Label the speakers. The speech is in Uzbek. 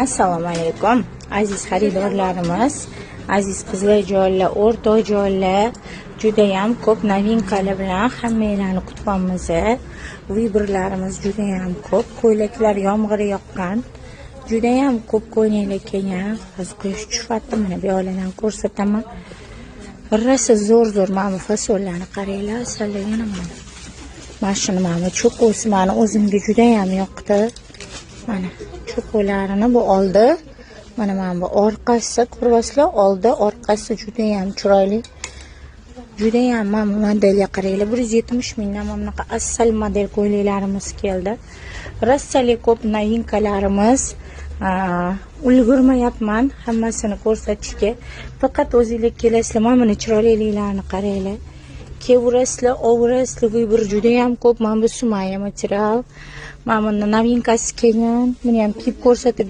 Speaker 1: Assalomu alaykum aziz xaridorlarimiz, aziz qizlarjonlar, o'rtoqjonlar, juda ham ko'p novinkalar bilan hammanglarni kutibmiz. Vibrlarimiz juda ham ko'p, ko'ylaklar yomg'ir yoqqan, juda ham ko'p ko'ylaklar kelgan. Hozir quyosh tushyapti, mana bu yoqlardan ko'rsataman. Birrasi zo'r mana bu fasollarni qaranglar, asalligini mana shuni mana cho'qosi meni o'zimga juda ham yoqdi. Mana cho'qolarini bu oldi, mana bu orqasi, ko'ryapsizlar, oldi orqasi juda ham chiroyli. Juda ham mana modelga qaranglar, 170 mingdan bunaqa asal model ko'ylaklarimiz keldi. Rossiyalik ko'p novinkalarimiz, ulgurmayapman hammasini ko'rsatishga. Faqat o'zingizlar kelasizlar, mana buni chiroyliliklarni qaranglar. Kevrasizlar, ovrasizlar, bir juda ham ko'p. Mana bu Sumaya material. Mana buni novinkasi kelgan. Buni ham kiyib ko'rsatib